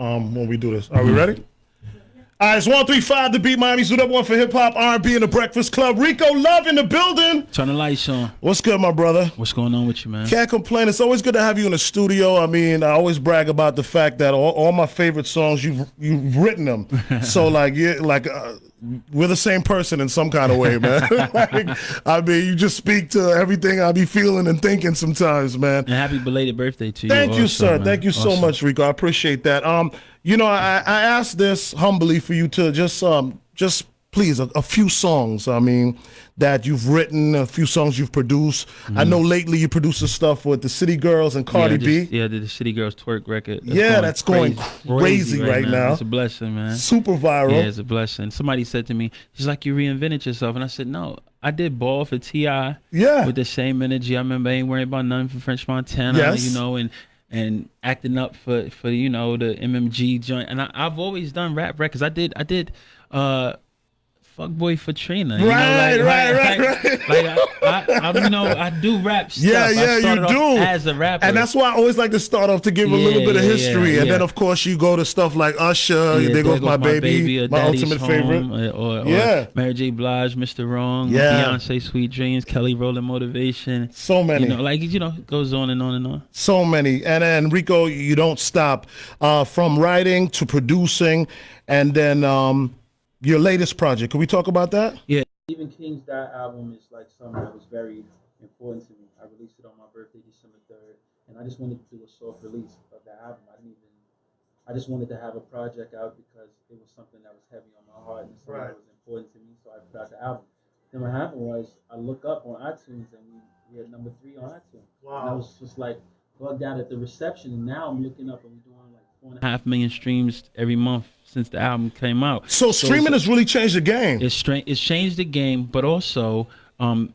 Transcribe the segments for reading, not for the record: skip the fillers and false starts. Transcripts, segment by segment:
when we do this. Are we ready? All right, it's 135 The Beat, Miami. Suit up one for hip hop, R&B, and the Breakfast Club. Rico Love in the building. Turn the lights on. What's good, my brother? What's going on with you, man? Can't complain. It's always good to have you in the studio. I mean, I always brag about the fact that all my favorite songs, you've written them. So like we're the same person in some kind of way, man. I mean, you just speak to everything I be feeling and thinking sometimes, man. And happy belated birthday to you. Thank you, sir. Man. Thank you so much, Rico. I appreciate that. You know, I asked this humbly for you to just please a few songs. I mean, that you've written, a few songs you've produced. I know lately you produced the stuff with the City Girls and Cardi B. Yeah, the City Girls twerk record. That's going crazy right now. It's a blessing, man. Super viral. Yeah, it's a blessing. Somebody said to me, "She's like, you reinvented yourself," and I said, "No, I did Ball for T.I. Yeah, with the same energy. I remember Ain't Worried About Nothing for French Montana. Yes. You know, and acting up for you know the MMG joint. And I've always done rap records. I did Fuckboy for Trina. Right. Like you know, I do rap stuff. Yeah, I started you do off as a rapper, and that's why I always like to start off to give a little bit of history, and then of course you go to stuff like Usher. There goes my baby, my ultimate favorite, or Mary J. Blige, Mr. Wrong, Beyonce, Sweet Dreams, Kelly Rowland, Motivation. So many, it goes on and on and on. So many, and then Rico, you don't stop from writing to producing, and then your latest project. Can we talk about that? Yeah. Stephen King's That album is like something that was very important to me. I released it on my birthday, December 3rd, and I just wanted to do a soft release of the album. I just wanted to have a project out because it was something that was heavy on my heart and something that was important to me, so I put out the album. Then what happened was I look up on iTunes and we had number 3 on iTunes. Wow. And I was just like bugged out at the reception, and now I'm looking up and we're doing like 4.5 million streams every month since the album came out. So streaming has really changed the game. It's changed the game, but also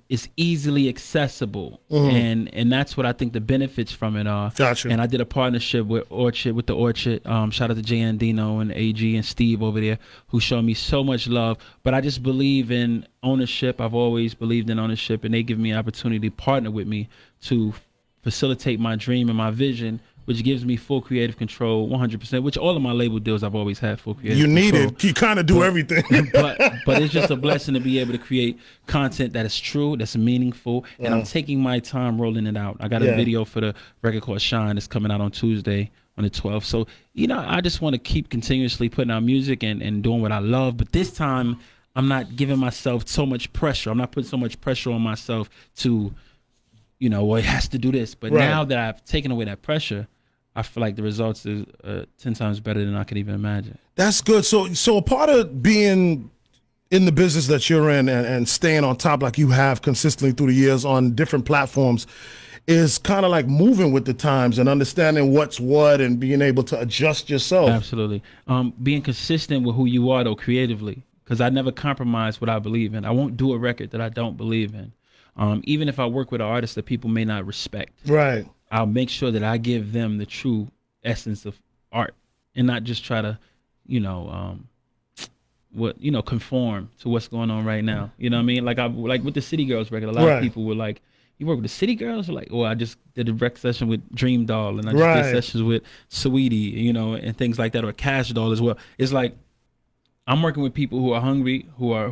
it's easily accessible, and that's what I think the benefits from it are. Gotcha. And I did a partnership with the Orchard. Shout out to Jay Andino and AG and Steve over there, who showed me so much love. But I just believe in ownership. I've always believed in ownership, and they give me an opportunity to partner with me to facilitate my dream and my vision, which gives me full creative control, 100%, which all of my label deals I've always had full creative control. You need it. You kind of do everything. but it's just a blessing to be able to create content that is true, that's meaningful, and I'm taking my time rolling it out. I got a video for the record called Shine that's coming out on Tuesday on the 12th. So, you know, I just want to keep continuously putting out music and doing what I love. But this time, I'm not giving myself so much pressure. I'm not putting so much pressure on myself to, you know, well, it has to do this. But now that I've taken away that pressure, I feel like the results is 10 times better than I could even imagine. That's good. So a part of being in the business that you're in and staying on top like you have consistently through the years on different platforms is kind of like moving with the times and understanding what's what and being able to adjust yourself. Absolutely. Being consistent with who you are, though, creatively, because I never compromise what I believe in. I won't do a record that I don't believe in. Even if I work with an artist that people may not respect. Right. I'll make sure that I give them the true essence of art and not just try to, you know, conform to what's going on right now. You know what I mean? Like with the City Girls record, a lot of people were like, "You work with the City Girls?" Or like, "Oh, I just did a rec session with Dream Doll, and I just did sessions with Sweetie, you know, and things like that, or Cash Doll as well." It's like I'm working with people who are hungry, who are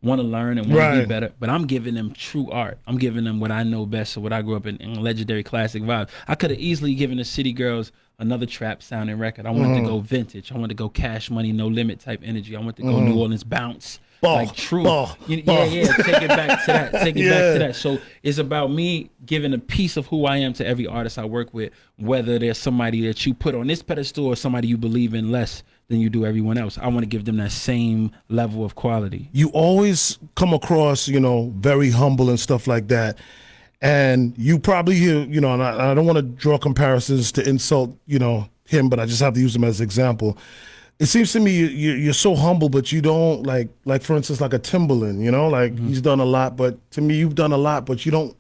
want to learn and want to be better, but I'm giving them true art. I'm giving them what I know best, or what I grew up in legendary classic vibes. I could have easily given the City Girls another trap sounding record. I wanted to go vintage. I wanted to go Cash Money, No Limit type energy. I wanted to go New Orleans bounce. Like true. Take it back to that. Take it back to that. So it's about me giving a piece of who I am to every artist I work with, whether there's somebody that you put on this pedestal or somebody you believe in less than you do everyone else. I want to give them that same level of quality. You always come across, you know, very humble and stuff like that. And you probably, you know, and I don't want to draw comparisons to insult, you know, him, but I just have to use him as an example. It seems to me you're so humble, but you don't like for instance, like a Timbaland, you know, like he's done a lot, but to me, you've done a lot, but you don't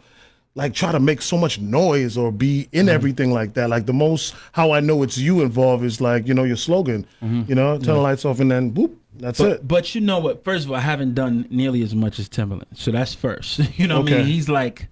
like try to make so much noise or be in everything like that. Like the most, how I know it's you involved is like, you know, your slogan, you know, turn the lights off and then boop, that's it. But you know what? First of all, I haven't done nearly as much as Timbaland, so that's first. You know what I mean? He's like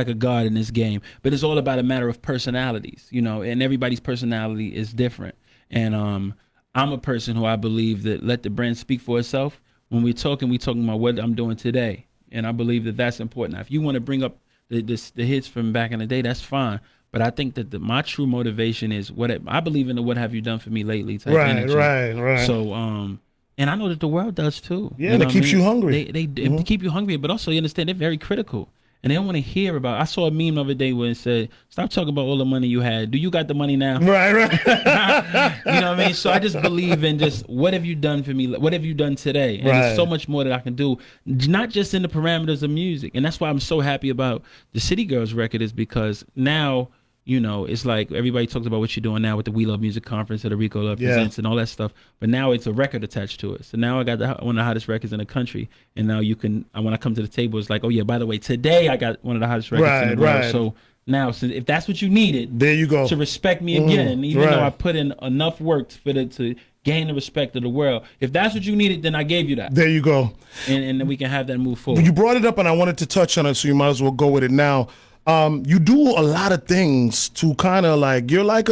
a god in this game, but it's all about a matter of personalities, you know, and everybody's personality is different. And I'm a person who I believe that let the brand speak for itself. When we're talking about what I'm doing today, and I believe that that's important. Now, if you want to bring up the hits from back in the day, that's fine. But I think that my true motivation is I believe in the "what have you done for me lately" type energy. Right. So, and I know that the world does too. Yeah, and it keeps you hungry. They keep you hungry, but also you understand they're very critical. And they don't want to hear about. I saw a meme the other day where it said, "Stop talking about all the money you had. Do you got the money now?" Right. You know what I mean? So I just believe in just what have you done for me? What have you done today? And there's so much more that I can do, not just in the parameters of music. And that's why I'm so happy about the City Girls record, is because now, you know, it's like everybody talks about what you're doing now with the We Love Music Conference or the Rico Love Presents and all that stuff. But now it's a record attached to it. So now I got one of the hottest records in the country. And now you can, when I come to the table, it's like, oh yeah, by the way, today I got one of the hottest records in the world. So now, if that's what you needed, there you go, to respect me again, even though I put in enough work for it to gain the respect of the world. If that's what you needed, then I gave you that. There you go. And then we can have that move forward. You brought it up and I wanted to touch on it, so you might as well go with it now. You do a lot of things to kind of like, you're like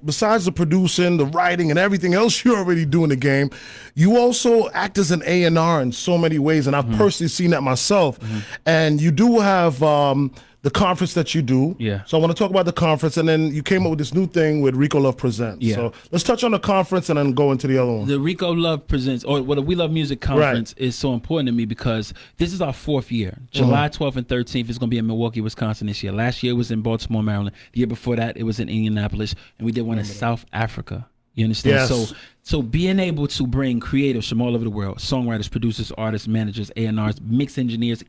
besides the producing, the writing, and everything else you already do in the game, you also act as an A&R in so many ways, and I've personally seen that myself. And you do have the conference that you do. Yeah. So I want to talk about the conference, and then you came up with this new thing with Rico Love Presents. Yeah. So let's touch on the conference and then go into the other one. The Rico Love Presents, or the We Love Music Conference, is so important to me because this is our 4th year. July 12th and 13th is going to be in Milwaukee, Wisconsin this year. Last year it was in Baltimore, Maryland. The year before that it was in Indianapolis, and we did one in South Africa. You understand? Yes. So being able to bring creatives from all over the world, songwriters, producers, artists, managers, A&Rs, mix engineers,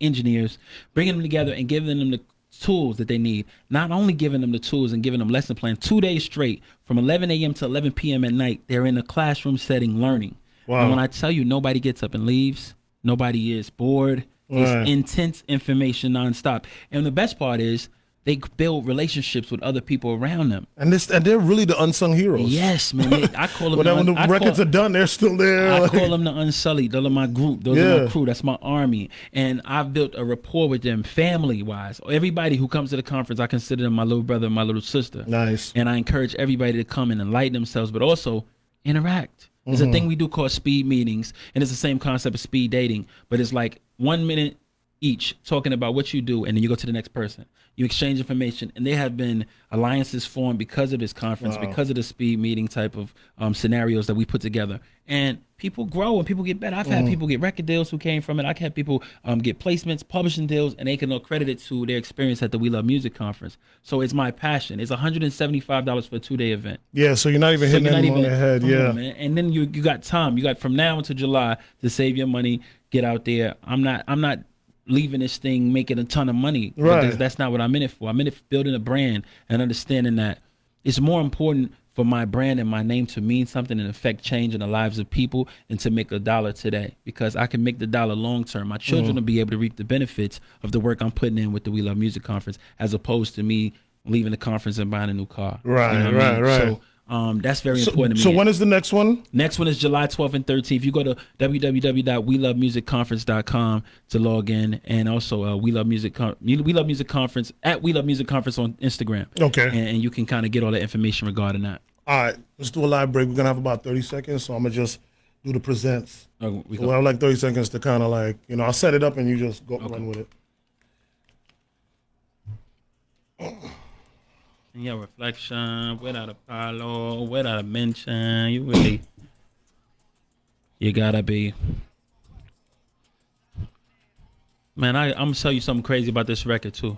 bringing them together and giving them the tools that they need, not only giving them the tools and giving them lesson plan 2 days straight from 11 a.m. to 11 p.m. at night. They're in a classroom setting learning. Wow. And when I tell you nobody gets up and leaves, nobody is bored, it's intense information nonstop. And the best part is they build relationships with other people around them. And they're really the unsung heroes. Yes, man. I call them when the records are done, they're still there. I call them the Unsullied. Those are my group. Those are my crew. That's my army. And I've built a rapport with them family-wise. Everybody who comes to the conference, I consider them my little brother and my little sister. Nice. And I encourage everybody to come and enlighten themselves, but also interact. There's a thing we do called speed meetings, and it's the same concept of speed dating, but it's like 1 minute each talking about what you do, and then you go to the next person. You exchange information, and there have been alliances formed because of this conference, because of the speed meeting type of scenarios that we put together. And people grow and people get better. I've had people get record deals who came from it. I've had people get placements, publishing deals, and they can accredit it to their experience at the We Love Music Conference. So it's my passion. It's $175 for a 2-day event. Yeah, so you're not even hitting anything on the head. Yeah. Man. And then you got time. You got from now until July to save your money, get out there. I'm not leaving this thing making a ton of money. Right. That's not what I'm in it for. I'm in it for building a brand and understanding that it's more important for my brand and my name to mean something and affect change in the lives of people and to make $1 today, because I can make the dollar long term. My children will be able to reap the benefits of the work I'm putting in with the We Love Music Conference, as opposed to me leaving the conference and buying a new car. Right, you know right. So that's very important to me. So when is the next one? Next one is July 12th and 13th. You go to www.welovemusicconference.com to log in, and also We Love Music Conference at We Love Music Conference on Instagram. Okay. And you can kind of get all the information regarding that. All right, let's do a live break. We're gonna have about 30 seconds, so I'm gonna just do the presents. Oh, So we'll have like 30 seconds to kind of like, I'll set it up and you just go run with it. In your reflection, without a follow, without a mention, you gotta be. Man, I'm gonna tell you something crazy about this record too.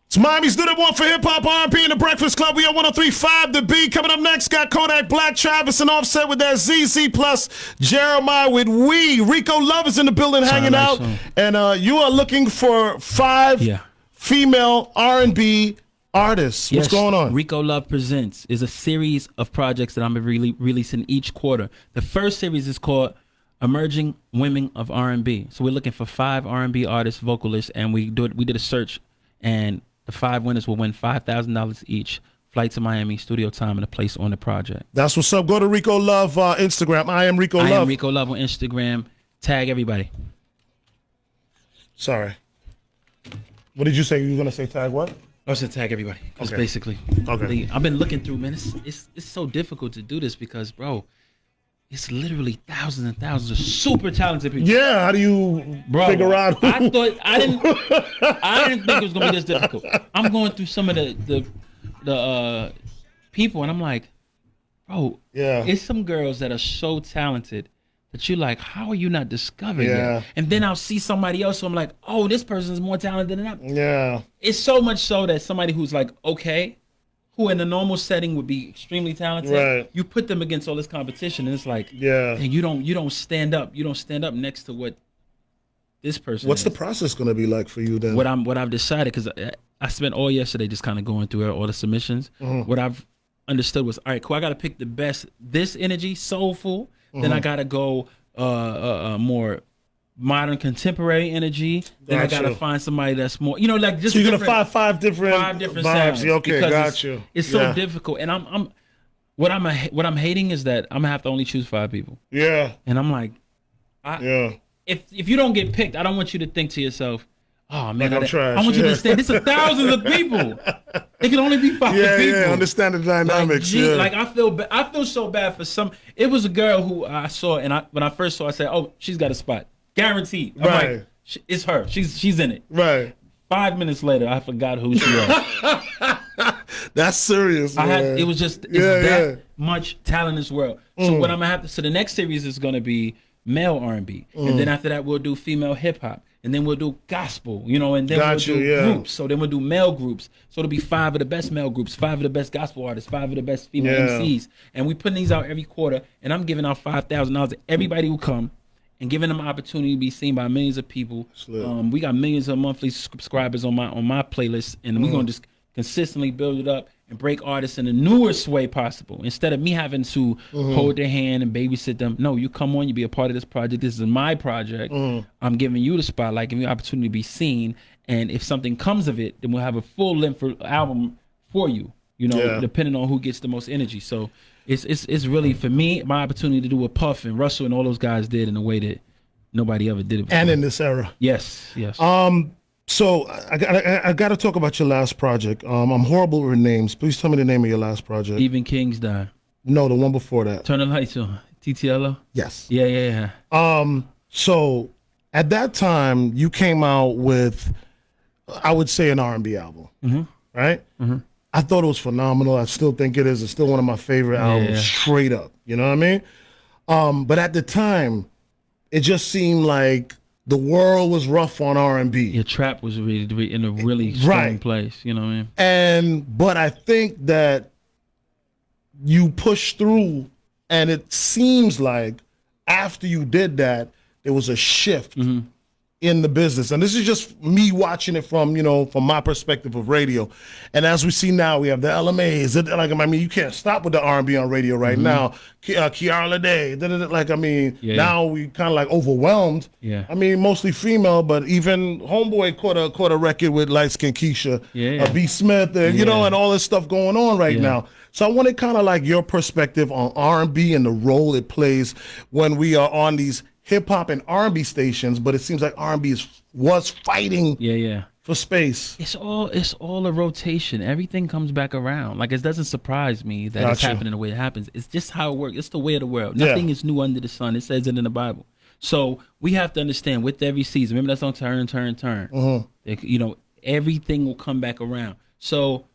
It's Miami's New One for Hip Hop R&B in the Breakfast Club. We are 103.5 The Beat. Coming up next, got Kodak Black, Travis, and Offset with that ZZ plus Jeremiah with We. Rico Love is in the building hanging out. And you are looking for 5 female R&B artists. What's going on? Rico Love Presents is a series of projects that I'm releasing each quarter. The first series is called Emerging Women of R&B. So we're looking for 5 R&B artists, vocalists, and we did a search, and the 5 winners will win $5,000 each. Flight to Miami, studio time, and a place on the project. That's what's up. Go to Rico Love Instagram. I am Rico Love. I am Rico Love on Instagram. Tag everybody. Sorry. What did you say? You were going to say tag what? I was gonna tag everybody because basically, I've been looking through, man. It's so difficult to do this because, bro, it's literally thousands and thousands of super talented people. Yeah, how do you figure out? I didn't think it was gonna be this difficult. I'm going through some of the people, and I'm like, bro, it's some girls that are so talented that you're like, how are you not discovered yet? And then I'll see somebody else, so I'm like, oh, this person's more talented than I. Yeah. It's so much so that somebody who's like, okay, who in a normal setting would be extremely talented, you put them against all this competition, and it's like, and you don't stand up. You don't stand up next to what this person What's the process going to be like for you then? What I've decided, because I spent all yesterday just kind of going through all the submissions. What I've understood was, all right, cool, I got to pick the best, this energy, soulful. Then I got to go more modern, contemporary energy. Then I got to find somebody that's more, like just. So you're going to find five different vibes. Sounds. Okay, got you. It's so difficult, and what I'm hating is that I'm gonna have to only choose 5 people. Yeah. And I'm like, If you don't get picked, I don't want you to think to yourself, oh man, like I'm trash. I want you to understand this is thousands of people. It can only be 5 people. Yeah, understand the dynamics. Like I feel so bad for some. It was a girl who I saw, and when I first saw, I said, oh, she's got a spot, guaranteed. I'm like, it's her. She's in it. Right. 5 minutes later, I forgot who she was. That's serious, man. It was just that much talent in this world. So what I'm gonna have to. So the next series is gonna be male R&B, and then after that we'll do female hip hop, and then we'll do gospel, and then we'll do groups. So then we'll do male groups. So it'll be 5 of the best male groups, 5 of the best gospel artists, 5 of the best female MCs, and we putting these out every quarter. And I'm giving out $5,000 to everybody who come, and giving them an opportunity to be seen by millions of people. We got millions of monthly subscribers on my playlist, and we're gonna just consistently build it up and break artists in the newest way possible. Instead of me having to hold their hand and babysit them, no, you come on, you be a part of this project. This is my project. I'm giving you the spotlight, giving you the opportunity to be seen. And if something comes of it, then we'll have a full length album for you, depending on who gets the most energy. So it's really, for me, my opportunity to do what Puff and Russell and all those guys did in a way that nobody ever did it before. And in this era. Yes. So I got to talk about your last project. I'm horrible with names. Please tell me the name of your last project. Even Kings Die. No, the one before that. Turn the Lights On. TTLO? Yes. Yeah. So at that time, you came out with, I would say, an R&B album, right? I thought it was phenomenal. I still think it is. It's still one of my favorite albums, straight up. You know what I mean? But at the time, it just seemed like the world was rough on R&B. Your trap was really in a really strong place. You know what I mean? But I think that you pushed through, and it seems like after you did that, there was a shift in the business. And this is just me watching it from my perspective of radio. And as we see now, we have the LMAs. You can't stop with the R&B on radio right now. Kiara Lede, now we kind of like overwhelmed. Yeah. Mostly female, but even Homeboy caught a record with Light Skin Keisha, B. Smith, and all this stuff going on right now. So I wanted kind of like your perspective on R&B and the role it plays when we are on these hip hop and R&B stations, but it seems like R&B was fighting for space. It's all a rotation. Everything comes back around. Like, it doesn't surprise me that it's happening the way it happens. It's just how it works. It's the way of the world. Nothing is new under the sun. It says it in the Bible. So we have to understand, with every season, remember that song, Turn, Turn, Turn. Everything will come back around. So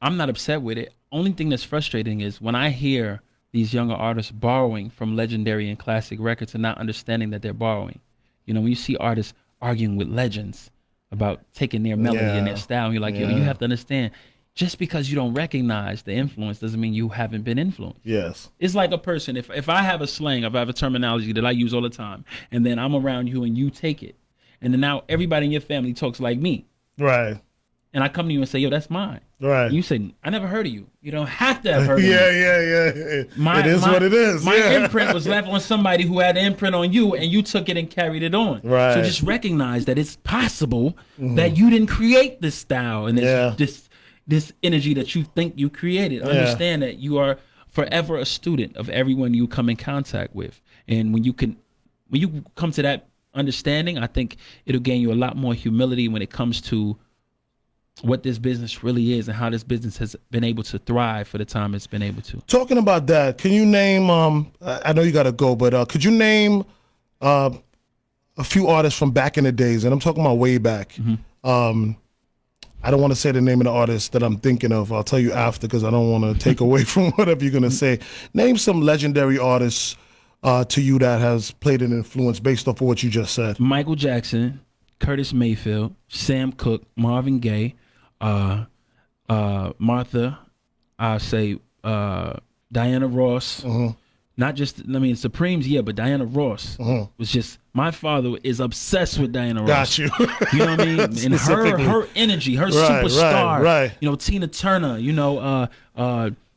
I'm not upset with it. Only thing that's frustrating is when I hear these younger artists borrowing from legendary and classic records and not understanding that they're borrowing. When you see artists arguing with legends about taking their melody and their style, and you're like, yo, you have to understand, just because you don't recognize the influence doesn't mean you haven't been influenced. Yes. It's like a person, if I have a slang, if I have a terminology that I use all the time, and then I'm around you and you take it, and then now everybody in your family talks like me. Right. And I come to you and say, yo, that's mine. Right. And you say, I never heard of you. You don't have to have heard of me. Yeah. It is what it is. My imprint was left on somebody who had an imprint on you, and you took it and carried it on. Right. So just recognize that it's possible that you didn't create this style and this energy that you think you created. Understand that you are forever a student of everyone you come in contact with. And when you come to that understanding, I think it'll gain you a lot more humility when it comes to what this business really is and how this business has been able to thrive for the time it's been able to. Talking about that, can you name? I know you got to go, but could you name a few artists from back in the days? And I'm talking about way back. I don't want to say the name of the artist that I'm thinking of. I'll tell you after because I don't want to take away from whatever you're gonna say. Name some legendary artists to you that has played an influence based off of what you just said. Michael Jackson, Curtis Mayfield, Sam Cooke, Marvin Gaye, Martha, I'll say Diana Ross. Not just, Supremes, yeah, but Diana Ross was just, my father is obsessed with Diana Ross. Got you. You know what I mean? And her energy, her superstar. Right. You know, Tina Turner, you know,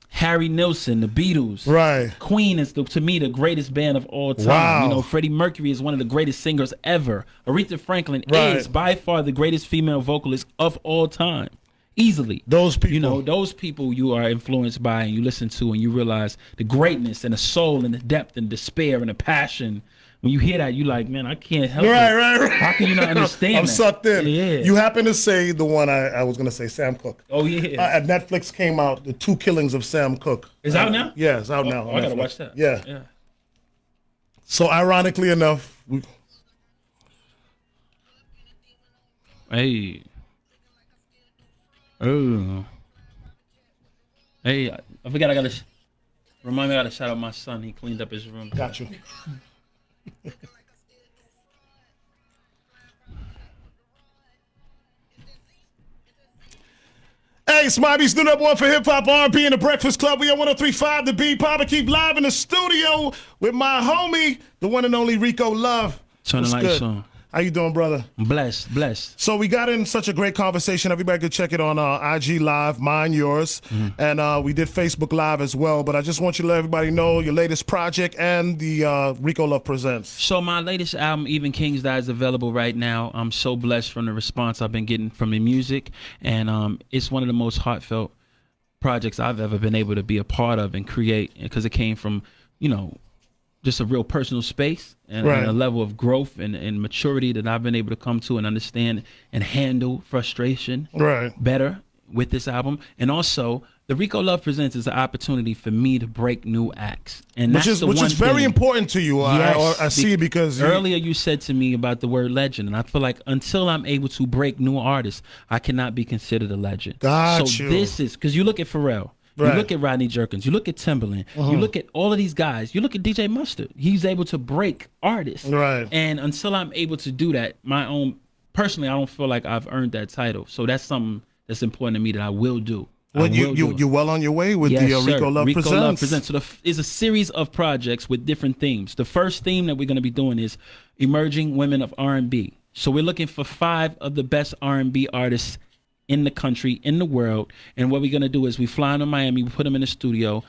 Harry Nilsson, the Beatles. Right. Queen is, to me, the greatest band of all time. Wow. You know, Freddie Mercury is one of the greatest singers ever. Aretha Franklin is by far the greatest female vocalist of all time. Easily. Those people. You know, those people you are influenced by and you listen to and you realize the greatness and the soul and the depth and despair and the passion. When you hear that, you like, man, I can't help it. Right. How can you not understand I'm that? sucked in. Yeah. You happen to say the one I was going to say, Sam Cooke. Oh, yeah. At Netflix came out, The Two Killings of Sam Cooke. It's out now? Yeah, it's out now. Oh, I got to watch that. Yeah. So ironically enough, Hey. Oh. Hey, I forgot I got to remind me I got to shout out my son. He cleaned up his room. got you. Hey, Smobby's the number one for hip hop, R&B, and the Breakfast Club. We are 103.5 The Beat. Papa keep live in the studio with my homie, the one and only Rico Love. Turn the lights on. How you doing, brother? Blessed. So we got in such a great conversation. Everybody could check it on IG Live, mine, yours. And we did Facebook Live as well. But I just want you to let everybody know your latest project and the Rico Love Presents. So my latest album, Even Kings Die, is available right now. I'm so blessed from the response I've been getting from the music. And it's one of the most heartfelt projects I've ever been able to be a part of and create, because it came from, you know, just a real personal space and a level of growth and maturity that I've been able to come to and understand and handle frustration better with this album. And also, the Rico Love Presents is an opportunity for me to break new acts. And which is very important to you. Yes, I see, because earlier you said to me about the word legend, and I feel like until I'm able to break new artists, I cannot be considered a legend. This is, because you look at Pharrell, you look at Rodney Jerkins, you look at Timbaland, you look at all of these guys, you look at DJ Mustard. He's able to break artists. And until I'm able to do that, personally, I don't feel like I've earned that title. So that's something that's important to me that I will do. Well, you're well on your way with the Rico Love Presents. Rico Love Presents. So is a series of projects with different themes. The first theme that we're going to be doing is emerging women of R&B. So we're looking for 5 of the best R&B artists in the country, in the world. And what we're going to do is we fly to Miami, we put them in the studio,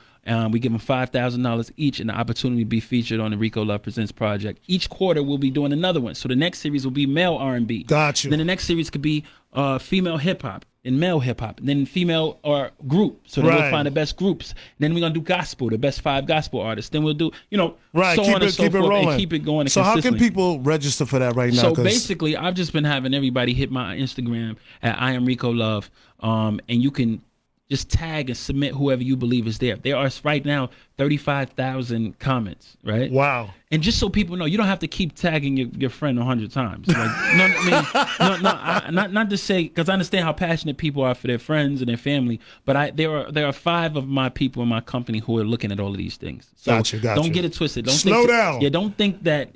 we give them $5,000 each and the opportunity to be featured on the Rico Love Presents project. Each quarter we'll be doing another one. So the next series will be male R&B. Gotcha. Then the next series could be female hip hop and male hip hop. Then female or group. So then we'll find the best groups. Then we're gonna do gospel, the best 5 gospel artists. Then we'll do, so on and so forth, and keep it going. So how can people register for that right now? So basically, I've just been having everybody hit my Instagram at I am Rico Love, and you can just tag and submit whoever you believe is there. There are right now 35,000 comments, right? Wow. And just so people know, you don't have to keep tagging your friend 100 times. Like, not to say, because I understand how passionate people are for their friends and their family, but there are 5 of my people in my company who are looking at all of these things. So gotcha. Don't get it twisted. Slow down. Yeah, don't think that,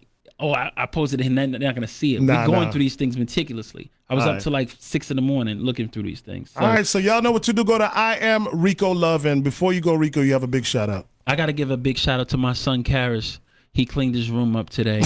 I posted it and they're not going to see it. We're going through these things meticulously. I was up to like 6 a.m. looking through these things. So, all right, so y'all know what to do. Go to I am Rico Love, and before you go, Rico, you have a big shout out. I got to give a big shout out to my son, Karis. He cleaned his room up today,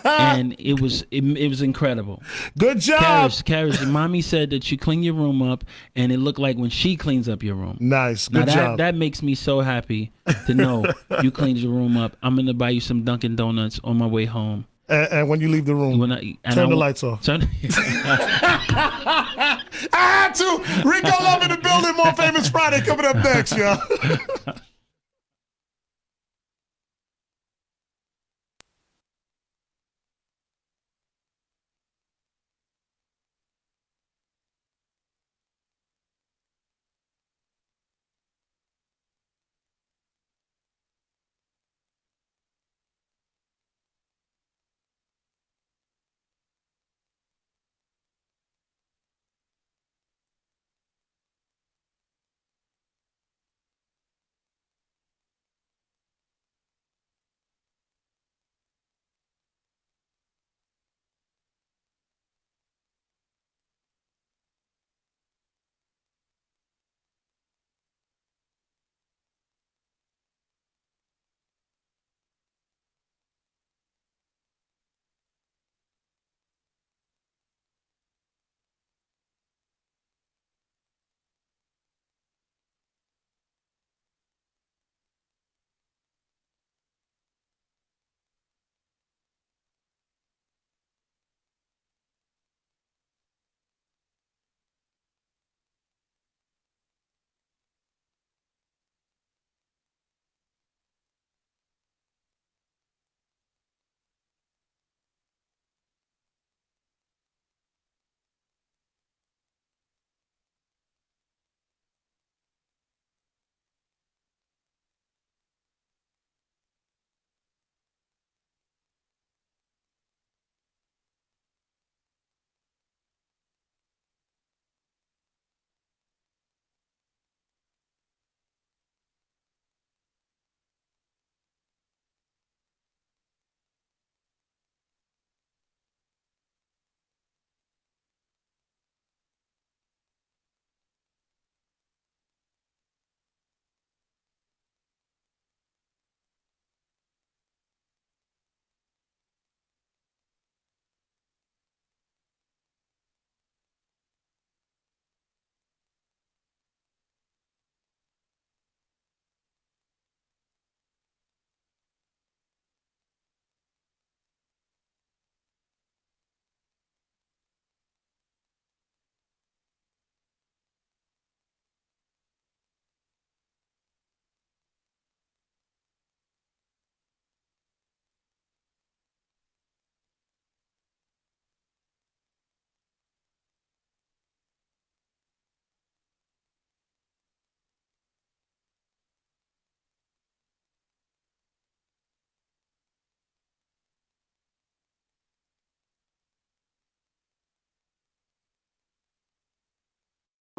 and it was incredible. Good job, Karis. Mommy said that you clean your room up, and it looked like when she cleans up your room. Nice, good job. That makes me so happy to know you cleaned your room up. I'm gonna buy you some Dunkin' Donuts on my way home. And when you leave the room, turn the lights off. I had to. Rico Love in the building. More Famous Friday coming up next, y'all.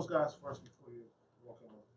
guys first before you walk in.